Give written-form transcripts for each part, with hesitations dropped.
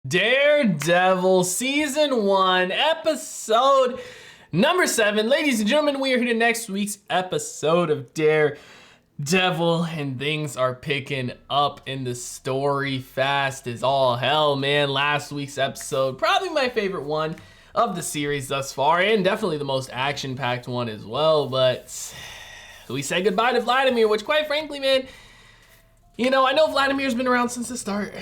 Daredevil Season 1, Episode number 7. Ladies and gentlemen, we are here to next week's episode of Daredevil, and things are picking up in the story fast as all hell, man. Last week's episode, probably my favorite one of the series thus far, and definitely the most action-packed one as well, but we say goodbye to Vladimir, which quite frankly, man, you know, I know Vladimir's been around since the start.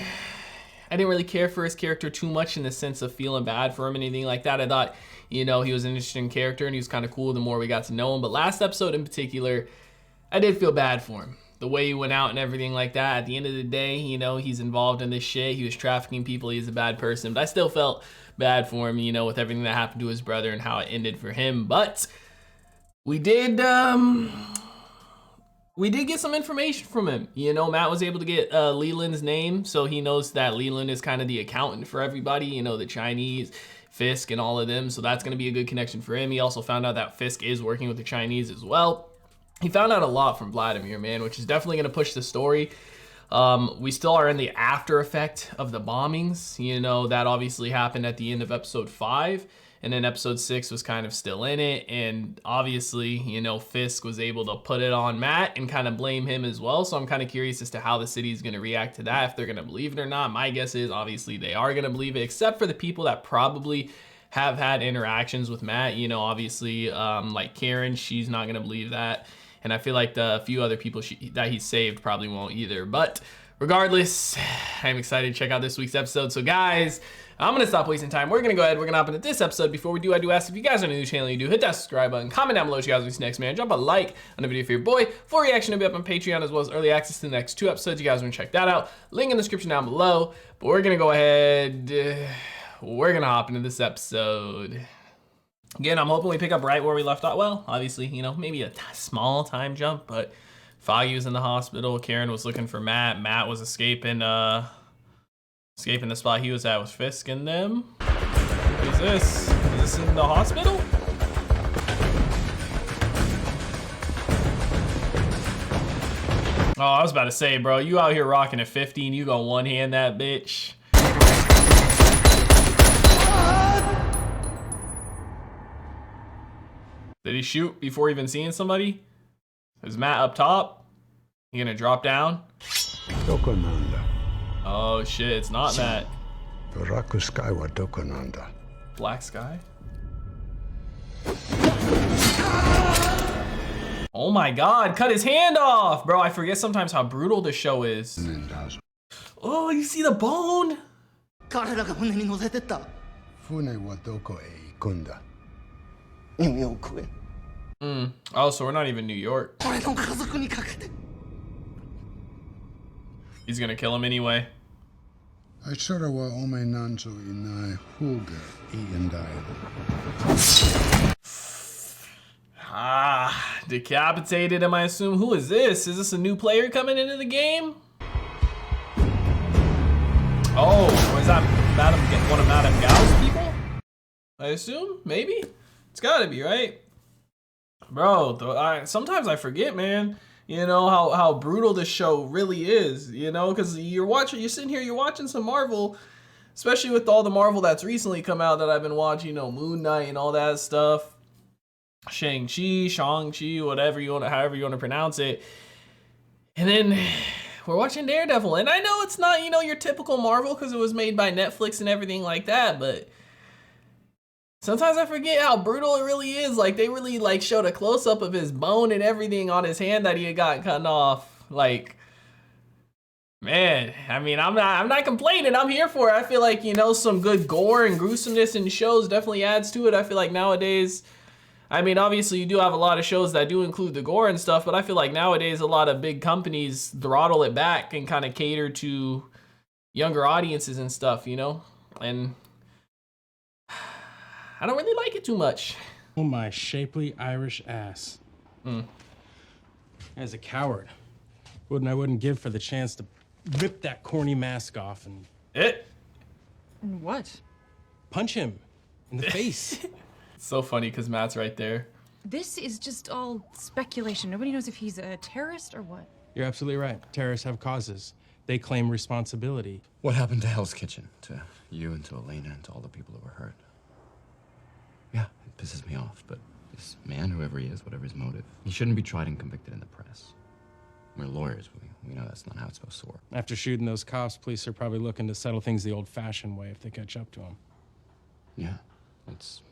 I didn't really care for his character too much in the sense of feeling bad for him and anything like that. I thought, you know, he was an interesting character and he was kind of cool the more we got to know him. But last episode in particular, I did feel bad for him. The way he went out and everything like that. At the end of the day, you know, he's involved in this shit. He was trafficking people. He's a bad person. But I still felt bad for him, you know, with everything that happened to his brother and how it ended for him. But we did get some information from him. You know, Matt was able to get Leland's name, so he knows that Leland is kind of the accountant for everybody, you know, the Chinese, Fisk, and all of them, so that's going to be a good connection for him. He also found out that Fisk is working with the Chinese as well. He found out a lot from Vladimir, man, which is definitely going to push the story. We still are in the after effect of the bombings. You know, that obviously happened at the end of episode 5. And then episode 6 was kind of still in it. And obviously, you know, Fisk was able to put it on Matt and kind of blame him as well. So I'm kind of curious as to how the city is going to react to that, if they're going to believe it or not. My guess is obviously they are going to believe it, except for the people that probably have had interactions with Matt. You know, obviously, like Karen, she's not going to believe that. And I feel like the few other people that he saved probably won't either. But regardless, I'm excited to check out this week's episode. So guys, I'm gonna stop wasting time. We're gonna go ahead, we're gonna hop into this episode. Before we do, I do ask if you guys are new to the channel, you do hit that subscribe button, comment down below what you guys want to see next, man. Drop a like on the video for your boy. Full reaction will be up on Patreon, as well as early access to the next 2 episodes. You guys wanna check that out. Link in the description down below. But we're gonna go ahead, we're gonna hop into this episode. Again, I'm hoping we pick up right where we left off. Well, obviously, you know, maybe a small time jump, but Foggy was in the hospital. Karen was looking for Matt. Matt was escaping the spot he was at with Fisk and them. Who's this? Is this in the hospital? Oh, I was about to say, bro, you out here rocking a 50 and you go one-hand that bitch. Did he shoot before even seeing somebody? Is Matt up top? He gonna drop down? Oh shit, it's not Matt. Black Sky? Oh my god, cut his hand off! Bro, I forget sometimes how brutal this show is. Oh, you see the bone? Oh, so we're not even New York. He's gonna kill him anyway. Ah, decapitated him, I assume. Who is this? Is this a new player coming into the game? Oh, is that one of Madame Gao's people? I assume, maybe? It's gotta be, right? Bro, sometimes I forget, man. You know, how brutal this show really is, you know, because you're sitting here, you're watching some Marvel, especially with all the Marvel that's recently come out that I've been watching, you know, Moon Knight and all that stuff, Shang-Chi, whatever you want to, however you want to pronounce it. And then we're watching Daredevil, and I know it's not, you know, your typical Marvel because it was made by Netflix and everything like that, but sometimes I forget how brutal it really is. Like, they really, like, showed a close-up of his bone and everything on his hand that he had got cut off. Like, man, I mean, I'm not complaining. I'm here for it. I feel like, you know, some good gore and gruesomeness in shows definitely adds to it. I feel like nowadays, I mean, obviously you do have a lot of shows that do include the gore and stuff, but I feel like nowadays a lot of big companies throttle it back and kind of cater to younger audiences and stuff, you know? And I don't really like it too much. Oh, my shapely Irish ass. As a coward, I wouldn't give for the chance to rip that corny mask off and... And what? Punch him in the face. It's so funny because Matt's right there. This is just all speculation. Nobody knows if he's a terrorist or what. You're absolutely right. Terrorists have causes. They claim responsibility. What happened to Hell's Kitchen? To you and to Elena and to all the people that were hurt? Yeah, it pisses me off, but this man, whoever he is, whatever his motive, he shouldn't be tried and convicted in the press. We're lawyers. We know that's not how it's supposed to work. After shooting those cops, police are probably looking to settle things the old-fashioned way if they catch up to them. Yeah, it's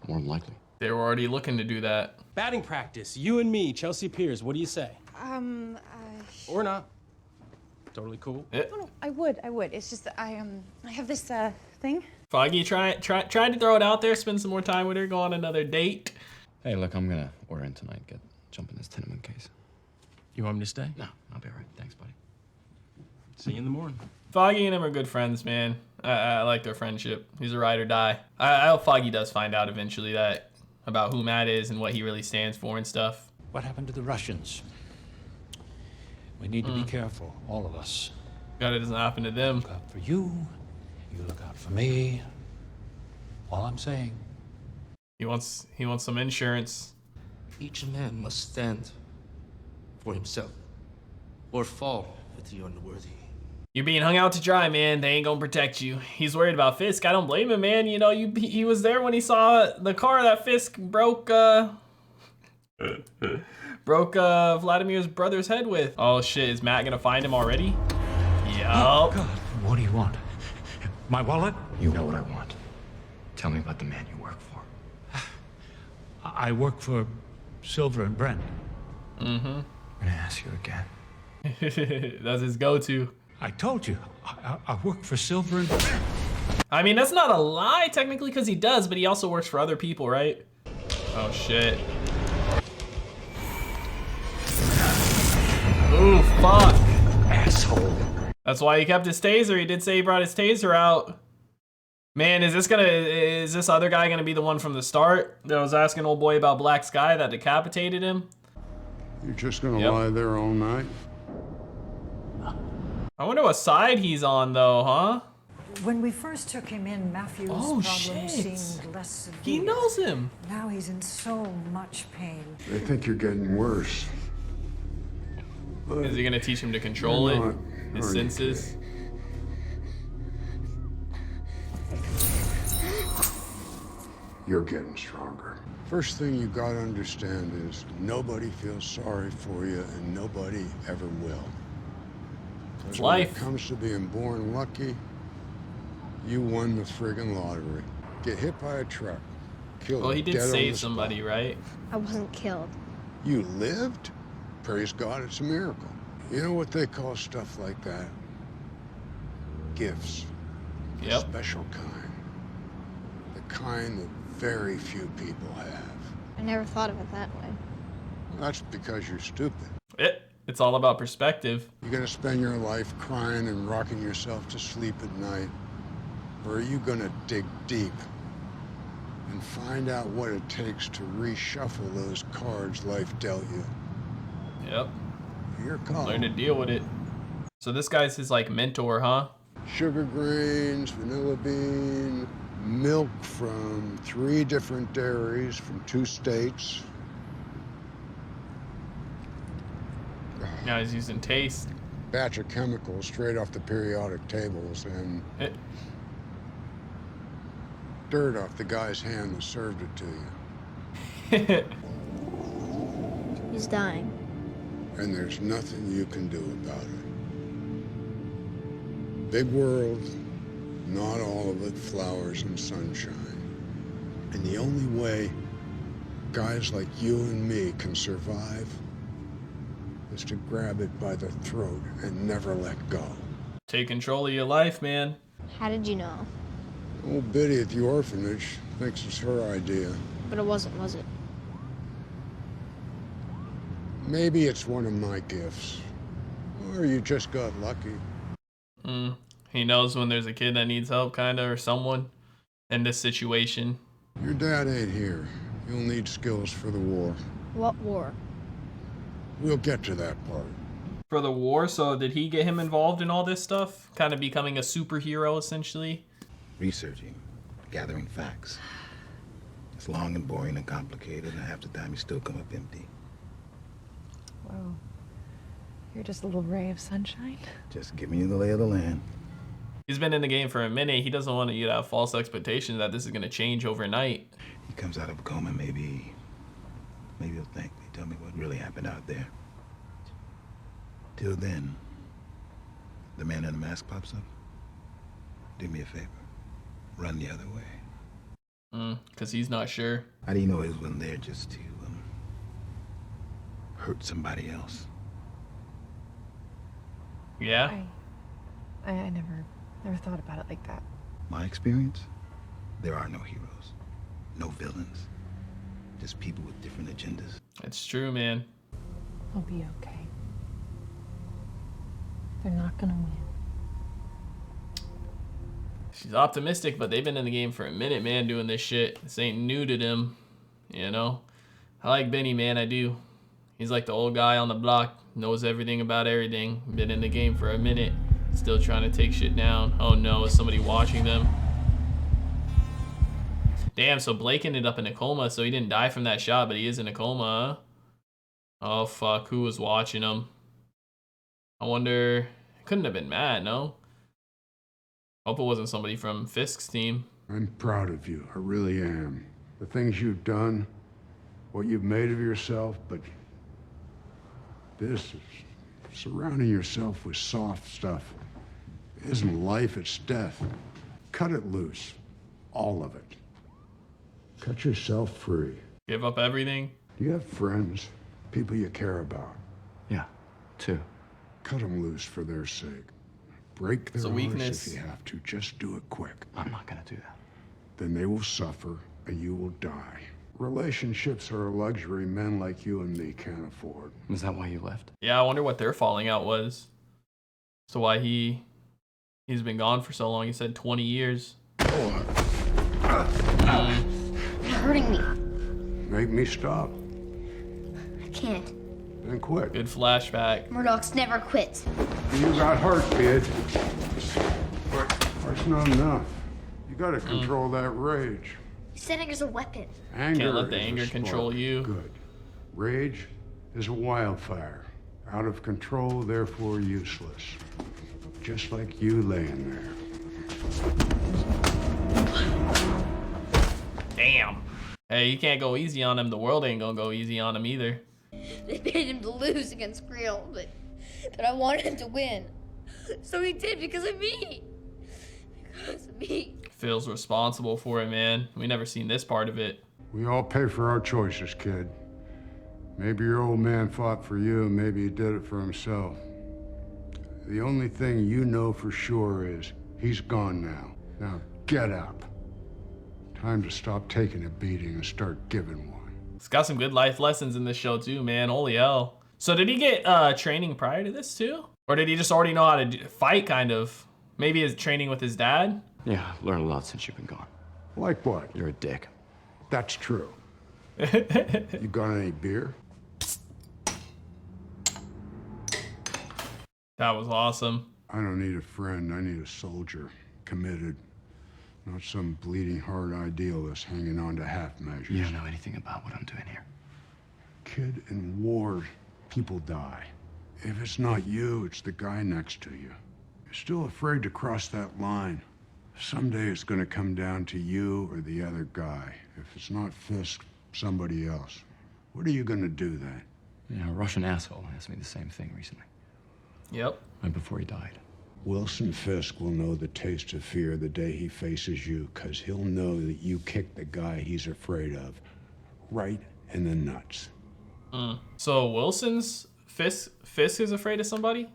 more than likely. They were already looking to do that. Batting practice, you and me, Chelsea Piers, what do you say? Or not. Totally cool. Yeah. Oh, no, I would. It's just that I have this thing. Foggy tried to throw it out there, spend some more time with her, go on another date. Hey, look, I'm gonna order in tonight, jump in this tenement case. You want me to stay? No, I'll be all right. Thanks, buddy. See you in the morning. Foggy and him are good friends, man. I like their friendship. He's a ride or die. I hope Foggy does find out eventually that about who Matt is and what he really stands for and stuff. What happened to the Russians? We need to be careful, all of us. God, it doesn't happen to them. Look out for you. You look out for me. All I'm saying. He wants some insurance. Each man must stand for himself, or fall with the unworthy. You're being hung out to dry, man. They ain't gonna protect you. He's worried about Fisk. I don't blame him, man. You know, he was there when he saw the car that Fisk broke Vladimir's brother's head with. Oh shit, is Matt gonna find him already? Yup. Oh, God, what do you want? My wallet? You know what I want. Tell me about the man you work for. I work for Silver and Brent. I'm gonna ask you again. That's his go-to. I told you, I work for Silver and Brent. I mean, that's not a lie technically because he does, but he also works for other people, right? Oh shit. Ooh, fuck. Asshole. That's why he kept his taser. He did say he brought his taser out. Man, is this other guy gonna be the one from the start that was asking old boy about Black Sky that decapitated him? You're just gonna lie there all night? I wonder what side he's on though, huh? When we first took him in, Matthew's Oh, problem shit. seemed less severe. He knows him. Now he's in so much pain. They think you're getting worse. Is he gonna teach him to control You're it? not, His are you senses? You're getting stronger. First thing you gotta understand is nobody feels sorry for you and nobody ever will. It's When it life. comes to being born lucky, you won the friggin' lottery. Get hit by a truck, killed Well, he did dead on save the somebody, spot. right? I wasn't killed. You lived? Praise God, it's a miracle. You know what they call stuff like that? Gifts. A Yep. special kind. The kind that very few people have. I never thought of it that way. That's because you're stupid. It's all about perspective. You gonna spend your life crying and rocking yourself to sleep at night? Or are you gonna dig deep and find out what it takes to reshuffle those cards life dealt you? Yep. Your call. Learn to deal with it. So this guy's his like mentor, huh? Sugar grains, vanilla bean, milk from 3 different dairies from 2 states. Now he's using taste. Batch of chemicals straight off the periodic tables and Eh, dirt off the guy's hand that served it to you. He's dying. And there's nothing you can do about it. Big world, not all of it flowers and sunshine. And the only way guys like you and me can survive is to grab it by the throat and never let go. Take control of your life, man. How did you know? Old Biddy at the orphanage thinks it's her idea. But it wasn't, was it? Maybe it's one of my gifts. Or you just got lucky. He knows when there's a kid that needs help, kinda, or someone in this situation. Your dad ain't here. You'll need skills for the war. What war? We'll get to that part. For the war, so did he get him involved in all this stuff? Kind of becoming a superhero, essentially? Researching, gathering facts. It's long and boring and complicated, and half the time you still come up empty. Well, You're just a little ray of sunshine. Just giving you the lay of the land. He's been in the game for a minute. He doesn't want you to have false expectations that this is going to change overnight. He comes out of a coma, maybe he'll thank me, tell me what really happened out there. Till then, the man in the mask pops up. Do me a favor. Run the other way. Because he's not sure. How do you know he wasn't there just to hurt somebody else? Yeah? I never thought about it like that. My experience, there are no heroes, no villains, just people with different agendas. It's true, man. I'll be okay. They're not gonna win. She's optimistic, but they've been in the game for a minute, man, doing this shit. This ain't new to them, you know? I like Benny, man, I do. He's like the old guy on the block, knows everything about everything, been in the game for a minute, still trying to take shit down. Oh no, is somebody watching them? Damn, so Blake ended up in a coma, so he didn't die from that shot, but he is in a coma, huh? Oh fuck, who was watching him? I wonder, it couldn't have been Matt, no? Hope it wasn't somebody from Fisk's team. I'm proud of you, I really am. The things you've done, what you've made of yourself, but this is surrounding yourself with soft stuff. It isn't life, it's death. Cut it loose, all of it. Cut yourself free. Give up everything? Do you have friends, people you care about? Yeah, 2. Cut them loose for their sake. Break their hearts if you have to. Just do it quick. I'm not gonna do that. Then they will suffer and you will die. Relationships are a luxury men like you and me can't afford. Is that why you left? Yeah, I wonder what their falling out was. So why he's been gone for so long. He said 20 years. You're hurting me. Make me stop. I can't. Then quit. Good flashback. Murdoch's never quits. You got hurt, kid. That's not enough. You gotta control that rage. You said anger's a weapon. Anger Can't let the is a anger spark. control you. Good. Rage is a wildfire. Out of control, therefore useless. Just like you laying there. Damn. Hey, you can't go easy on him. The world ain't gonna go easy on him either. They paid him to lose against Creel, but I wanted him to win. So he did because of me. Because of me. Feels responsible for it, man. We never seen this part of it. We all pay for our choices, kid. Maybe your old man fought for you, and maybe he did it for himself. The only thing you know for sure is he's gone now. Now get up. Time to stop taking a beating and start giving one. It's got some good life lessons in this show too, man. Holy hell. So did he get training prior to this too? Or did he just already know how to fight, kind of? Maybe his training with his dad? Yeah, I've learned a lot since you've been gone. Like what? You're a dick. That's true. You got any beer? That was awesome. I don't need a friend. I need a soldier. Committed. Not some bleeding heart idealist hanging on to half measures. You don't know anything about what I'm doing here. Kid, in war, people die. If it's not you, it's the guy next to you. You're still afraid to cross that line. Someday it's gonna come down to you or the other guy. If it's not Fisk, somebody else. What are you gonna do then? You know, a Russian asshole asked me the same thing recently. Yep. Right before he died. Wilson Fisk will know the taste of fear the day he faces you, because he'll know that you kicked the guy he's afraid of right in the nuts. So Wilson's Fisk is afraid of somebody?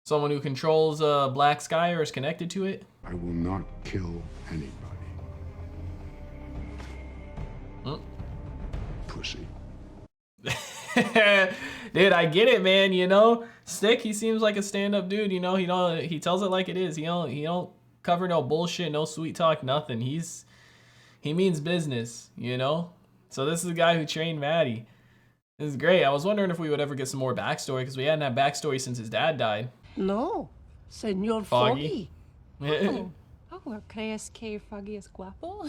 Someone who controls Black Sky or is connected to it? I will not kill anybody. Pussy. Dude, I get it, man. You know, Stick, he seems like a stand-up dude. You know, he tells it like it is. He don't cover no bullshit, no sweet talk, nothing. He means business. You know. So this is the guy who trained Maddie. This is great. I was wondering if we would ever get some more backstory, because we hadn't had backstory since his dad died. No, Señor Foggy. Oh, ¿crees que Foggy es guapo?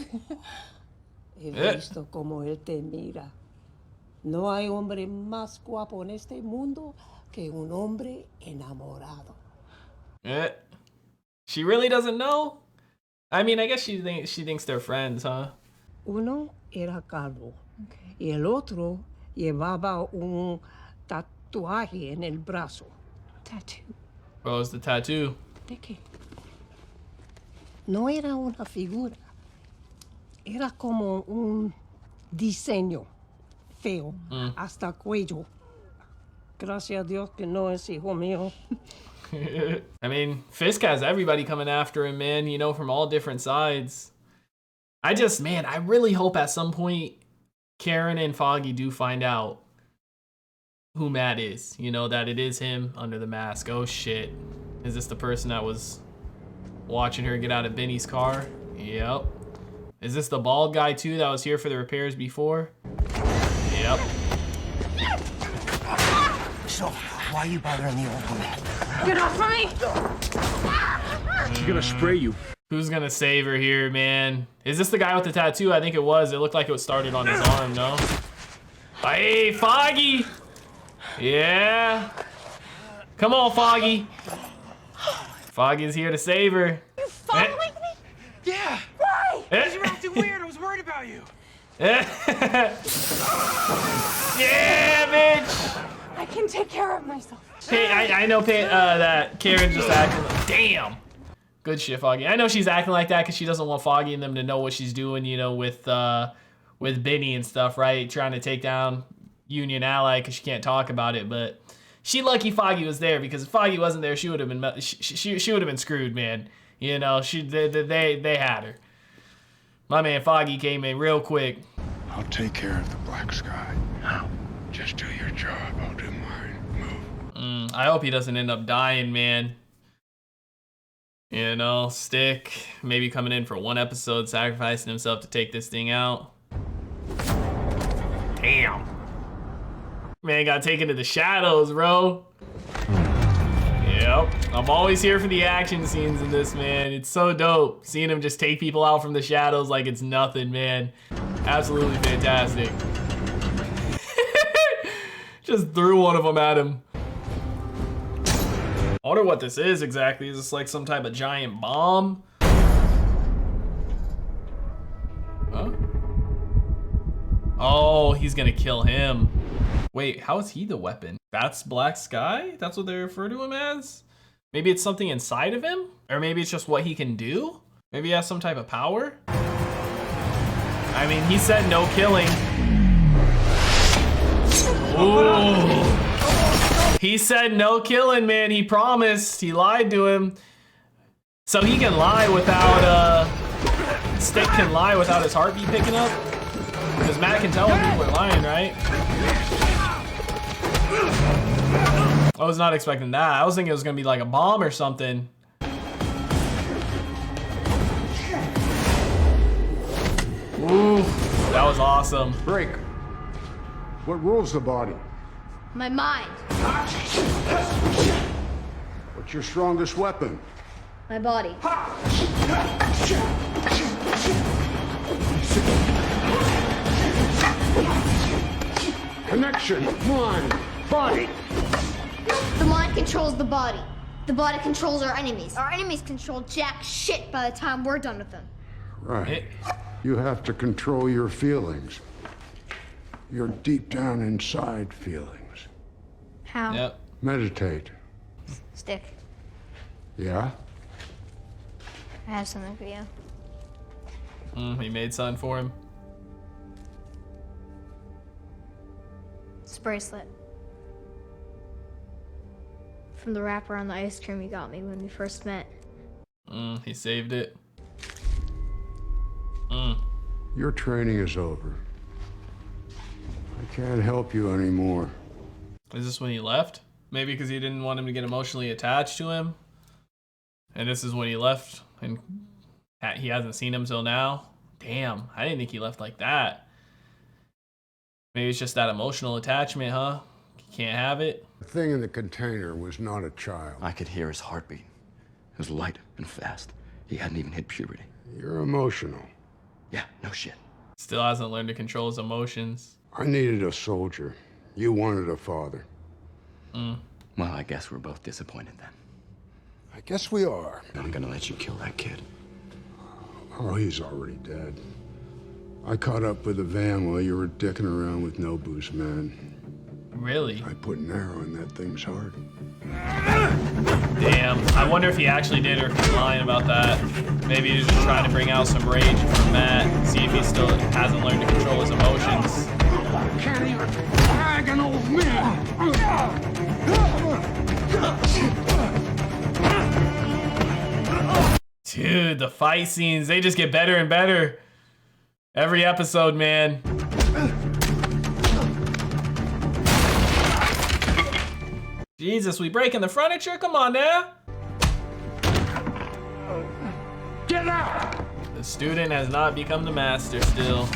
He visto como él te mira. No hay hombre más guapo en este mundo que un hombre enamorado. She really doesn't know? I mean, I guess she thinks they're friends, huh? Uno era calvo y el otro llevaba un tatuaje en el brazo. Tattoo. What was the tattoo? ¿De qué? No era una figura. Era como un diseño feo hasta cuello. Gracias a Dios que no es hijo mío. I mean, Fisk has everybody coming after him, man, you know, from all different sides. Man, I really hope at some point Karen and Foggy do find out who Matt is. You know, that it is him under the mask. Oh, shit. Is this the person that was watching her get out of Benny's car? Yep. Is this the bald guy, too, that was here for the repairs before? Yep. So, why are you bothering the old woman? Get off of me! She's gonna spray you. Who's gonna save her here, man? Is this the guy with the tattoo? I think it was. It looked like it was started on his arm, no? Hey, Foggy! Yeah? Come on, Foggy. Foggy's here to save her. You following me? Yeah! Why? Because you were acting weird. I was worried about you. Yeah, bitch! I can take care of myself. Hey, I know that Karen's just acting like, damn. Good shit, Foggy. I know she's acting like that because she doesn't want Foggy and them to know what she's doing, you know, with Benny and stuff, right? Trying to take down Union Ally because she can't talk about it. But she lucky Foggy was there, because if Foggy wasn't there, she would have been she would have been screwed, man. You know, they had her. My man Foggy came in real quick. I'll take care of the black sky. How? Just do your job. I'll do mine. Move. I hope he doesn't end up dying, man. You know, Stick maybe coming in for one episode, sacrificing himself to take this thing out. Damn. Man got taken to the shadows, bro. Yep. I'm always here for the action scenes in this, man. It's so dope. Seeing him just take people out from the shadows like it's nothing, man. Absolutely fantastic. Just threw one of them at him. I wonder what this is exactly. Is this like some type of giant bomb? Huh? Oh, he's gonna kill him. Wait, how is he the weapon? That's Black Sky? That's what they refer to him as? Maybe it's something inside of him? Or maybe it's just what he can do? Maybe he has some type of power? I mean, he said no killing. Ooh. He said no killing, man. He promised. He lied to him. So he can lie without, Stick can lie without his heartbeat picking up? Because Matt can tell when people are lying, right? I was not expecting that. I was thinking it was gonna be like a bomb or something. Ooh, that was awesome. Break. What rules the body? My mind. What's your strongest weapon? My body. Connection. Mind. Body. The mind controls the body. The body controls our enemies. Our enemies control jack shit by the time we're done with them. Right. You have to control your feelings. Your deep down inside feelings. How? Yep. Meditate. Stick. Yeah? I have something for you. He made something for him. It's a bracelet. From the wrapper on the ice cream you got me when we first met. He saved it. Your training is over. I can't help you anymore. Is this when he left? Maybe because he didn't want him to get emotionally attached to him. And this is when he left, and he hasn't seen him till now. Damn, I didn't think he left like that. Maybe it's just that emotional attachment, huh? You can't have it. The thing in the container was not a child. I could hear his heartbeat. It was light and fast. He hadn't even hit puberty. You're emotional. Yeah, no shit. Still hasn't learned to control his emotions. I needed a soldier. You wanted a father. Well, I guess we're both disappointed then. I guess we are. I'm gonna let you kill that kid. Oh, he's already dead. I caught up with the van while you were dicking around with Nobu's men. Really? I put an arrow in that thing's heart. Damn. I wonder if he actually did or if he's lying about that. Maybe he's just trying to bring out some rage from Matt, see if he still hasn't learned to control his emotions. Can't even drag an old man! Dude, the fight scenes, they just get better and better. Every episode, man. Jesus, we breaking the furniture? Come on now. Get out! The student has not become the master still.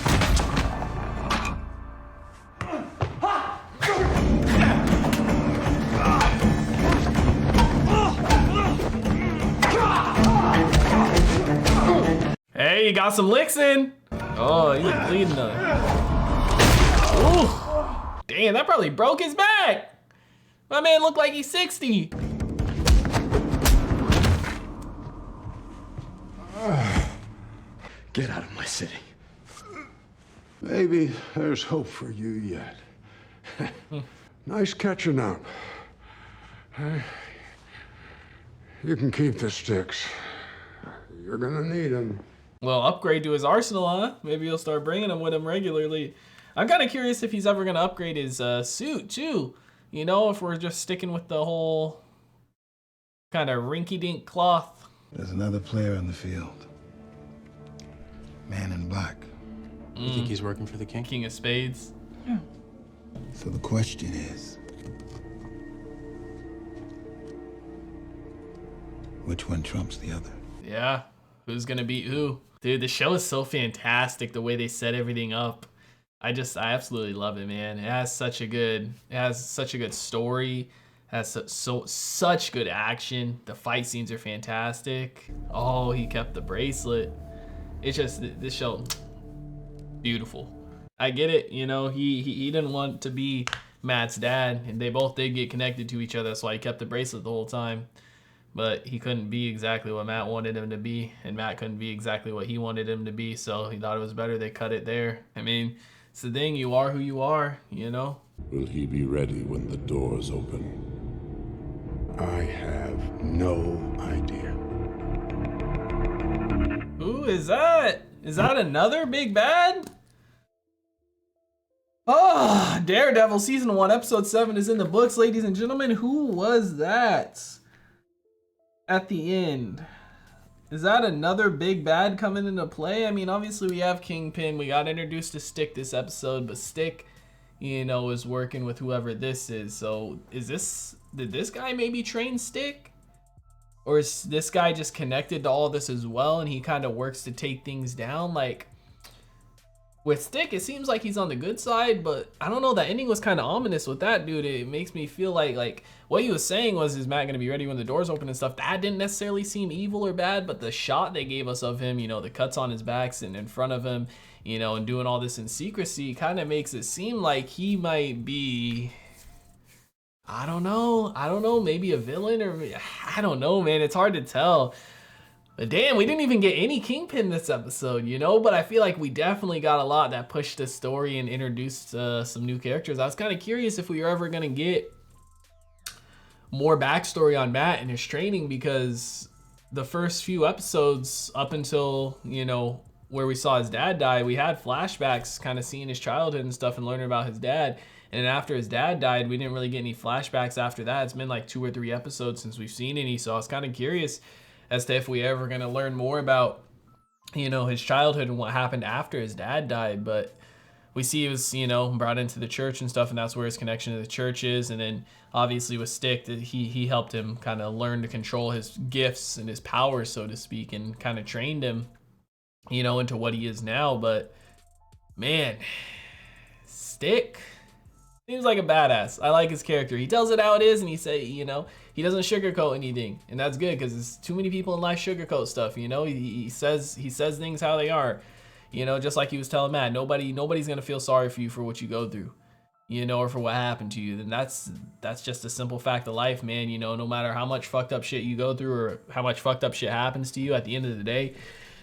Hey, you got some licks in. Oh, he's bleeding though. Ooh. Damn, that probably broke his back. My man looked like he's 60. Get out of my city. Maybe there's hope for you yet. Nice catching up. You can keep the sticks. You're gonna need them. Well, upgrade to his arsenal, huh? Maybe he'll start bringing them with him regularly. I'm kind of curious if he's ever gonna upgrade his suit too. You know, if we're just sticking with the whole kind of rinky-dink cloth. There's another player on the field. Man in black. You think he's working for the king? King of Spades. So the question is, which one trumps the other? Yeah, who's gonna beat who? Dude, the show is so fantastic, the way they set everything up. I absolutely love it, man. It has such a good story. Has such good action. The fight scenes are fantastic. Oh, he kept the bracelet. It's just, this show, beautiful. I get it, you know, he didn't want to be Matt's dad, and they both did get connected to each other, that's why he kept the bracelet the whole time. But he couldn't be exactly what Matt wanted him to be, and Matt couldn't be exactly what he wanted him to be, so he thought it was better they cut it there. I mean, it's the thing, you are who you are, you know? Will he be ready when the doors open? I have no idea. Who is that? Is that another big bad? Oh, Daredevil Season 1, Episode 7 is in the books, ladies and gentlemen. Who was that at the end? Is that another big bad coming into play? I mean, obviously we have Kingpin. We got introduced to Stick this episode, but Stick, you know, is working with whoever this is. So did this guy maybe train Stick? Or is this guy just connected to all this as well, and he kind of works to take things down? Like, with Stick, it seems like he's on the good side, but I don't know, that ending was kind of ominous with that dude. It makes me feel like what he was saying was, is Matt going to be ready when the doors open and stuff? That didn't necessarily seem evil or bad, but the shot they gave us of him, you know, the cuts on his back sitting in front of him, you know, and doing all this in secrecy kind of makes it seem like he might be, I don't know, maybe a villain, or I don't know, man. It's hard to tell. But damn, we didn't even get any Kingpin this episode, you know? But I feel like we definitely got a lot that pushed the story and introduced some new characters. I was kind of curious if we were ever going to get more backstory on Matt and his training, because the first few episodes up until, you know, where we saw his dad die, we had flashbacks kind of seeing his childhood and stuff and learning about his dad. And after his dad died, we didn't really get any flashbacks after that. It's been like 2 or 3 episodes since we've seen any. So I was kind of curious as to if we ever going to learn more about, you know, his childhood and what happened after his dad died. But we see he was, you know, brought into the church and stuff, and that's where his connection to the church is. And then obviously with Stick, he helped him kind of learn to control his gifts and his powers, so to speak, and kind of trained him, you know, into what he is now. But man, Stick seems like a badass. I like his character. He tells it how it is, and you know, he doesn't sugarcoat anything, and that's good, because there's too many people in life sugarcoat stuff. You know, he says things how they are. You know, just like he was telling Matt, nobody's gonna feel sorry for you for what you go through, you know, or for what happened to you. Then that's just a simple fact of life, man. You know, no matter how much fucked up shit you go through or how much fucked up shit happens to you, at the end of the day,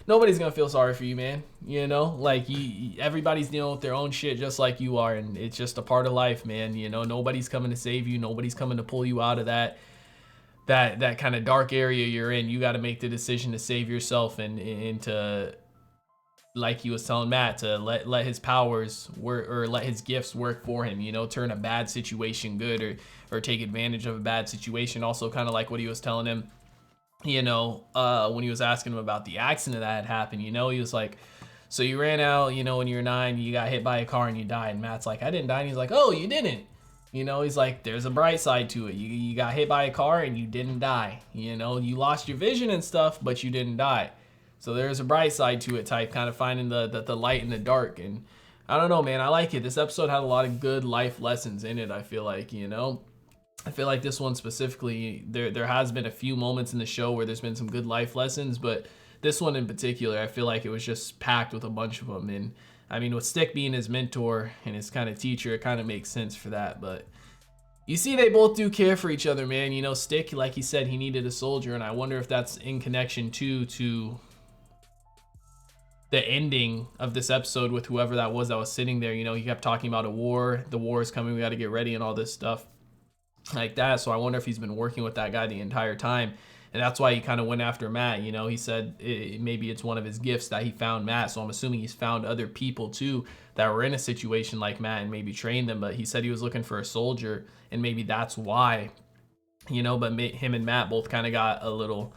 nobody's gonna feel sorry for you, man. You know, like everybody's dealing with their own shit just like you are, and it's just a part of life, man. You know, nobody's coming to save you. Nobody's coming to pull you out of that kind of dark area you're in. You got to make the decision to save yourself and to, like he was telling Matt, to let his powers work, or let his gifts work for him, you know, turn a bad situation good, or take advantage of a bad situation. Also kind of like what he was telling him, you know, when he was asking him about the accident that had happened, you know, he was like, so you ran out, you know, when you were 9, you got hit by a car and you died. And Matt's like, I didn't die. And he's like, oh, you didn't. You know, he's like, there's a bright side to it. You got hit by a car and you didn't die. You know, you lost your vision and stuff, but you didn't die. So there's a bright side to it type, kind of finding the light in the dark. And I don't know, man, I like it. This episode had a lot of good life lessons in it, I feel like, you know. I feel like this one specifically, there has been a few moments in the show where there's been some good life lessons, but this one in particular, I feel like it was just packed with a bunch of them. And I mean, with Stick being his mentor and his kind of teacher, it kind of makes sense for that. But you see, they both do care for each other, man. You know, Stick, like he said, he needed a soldier, and I wonder if that's in connection to the ending of this episode with whoever that was sitting there. You know, he kept talking about a war. The war is coming. We got to get ready and all this stuff like that. So I wonder if he's been working with that guy the entire time. And that's why he kind of went after Matt. You know, he said maybe it's one of his gifts that he found Matt. So I'm assuming he's found other people too that were in a situation like Matt and maybe trained them. But he said he was looking for a soldier, and maybe that's why, you know. But him and Matt both kind of got a little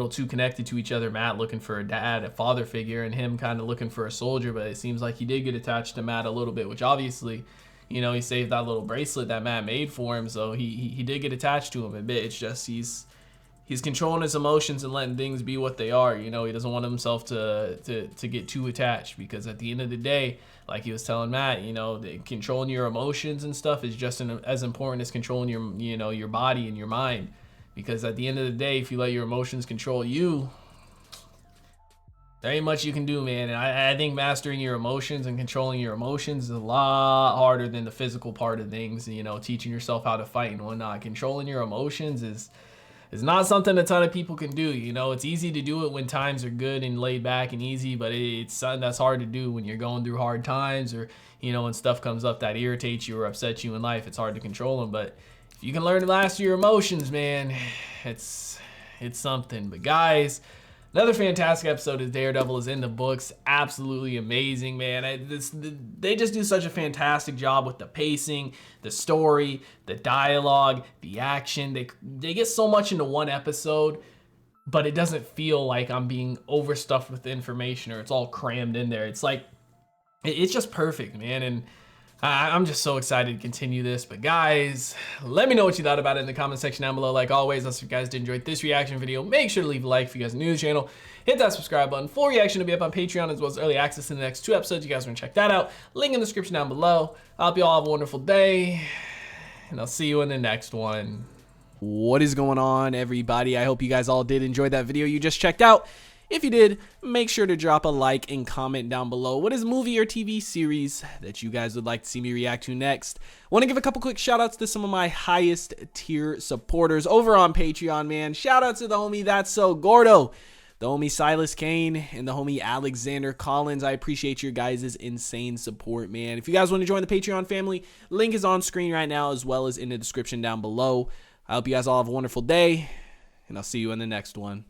too connected to each other. Matt looking for a dad, a father figure, and him kind of looking for a soldier. But it seems like he did get attached to Matt a little bit, which obviously, you know, he saved that little bracelet that Matt made for him. So he did get attached to him a bit. It's just he's controlling his emotions and letting things be what they are. You know, he doesn't want himself to get too attached, because at the end of the day, like he was telling Matt, you know, controlling your emotions and stuff is just as important as controlling your body and your mind. Because at the end of the day, if you let your emotions control you, there ain't much you can do, man. And I think mastering your emotions and controlling your emotions is a lot harder than the physical part of things. You know, teaching yourself how to fight and whatnot. Controlling your emotions is not something a ton of people can do. You know, it's easy to do it when times are good and laid back and easy, but it's something that's hard to do when you're going through hard times, or, you know, when stuff comes up that irritates you or upsets you in life. It's hard to control them. But if you can learn to master your emotions, man, it's something. But guys, another fantastic episode of Daredevil is in the books. Absolutely amazing, man. They just do such a fantastic job with the pacing, the story, the dialogue, the action. They get so much into one episode, but it doesn't feel like I'm being overstuffed with information or it's all crammed in there. It's like, it's just perfect, man. And I'm just so excited to continue this. But guys, let me know what you thought about it in the comment section down below. Like always, if you guys did enjoy this reaction video, make sure to leave a like. If you guys are new to the channel, hit that subscribe button. Full reaction to be up on Patreon, as well as early access to the next 2 episodes. You guys want to check that out. Link in the description down below. I hope you all have a wonderful day, and I'll see you in the next one. What is going on, everybody? I hope you guys all did enjoy that video you just checked out. If you did, make sure to drop a like and comment down below. What is a movie or TV series that you guys would like to see me react to next? Want to give a couple quick shout outs to some of my highest tier supporters over on Patreon, man. Shout out to the homie That's So Gordo, the homie Silas Kane, and the homie Alexander Collins. I appreciate your guys' insane support, man. If you guys want to join the Patreon family, link is on screen right now, as well as in the description down below. I hope you guys all have a wonderful day, and I'll see you in the next one.